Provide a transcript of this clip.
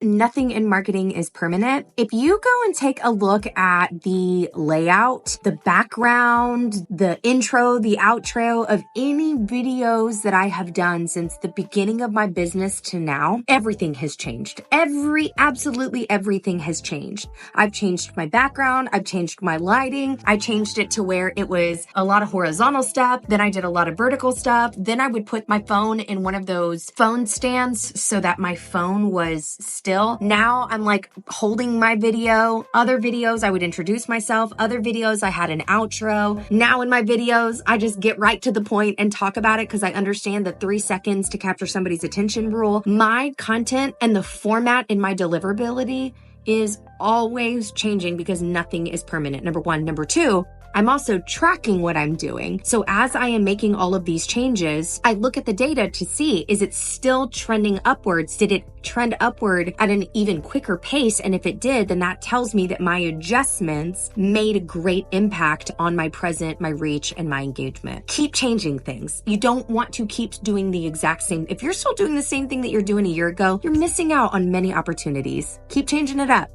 Nothing in marketing is permanent. If you go and take a look at the layout, the background, the intro, the outro of any videos that I have done since the beginning of my business to now, everything has changed. Absolutely everything has changed. I've changed my background. I've changed my lighting. I changed it to where it was a lot of horizontal stuff. Then I did a lot of vertical stuff. Then I would put my phone in one of those phone stands so that my phone was still. Now I'm like holding my video. Other videos, I would introduce myself. Other videos, I had an outro. Now in my videos, I just get right to the point and talk about it because I understand the 3 seconds to capture somebody's attention rule. My content and the format in my deliverability is always changing because nothing is permanent. Number one. Number two, I'm also tracking what I'm doing. So as I am making all of these changes, I look at the data to see, is it still trending upwards? Did it trend upward at an even quicker pace? And if it did, then that tells me that my adjustments made a great impact on my present, my reach, and my engagement. Keep changing things. You don't want to keep doing the exact same. If you're still doing the same thing that you're doing a year ago, you're missing out on many opportunities. Keep changing it up.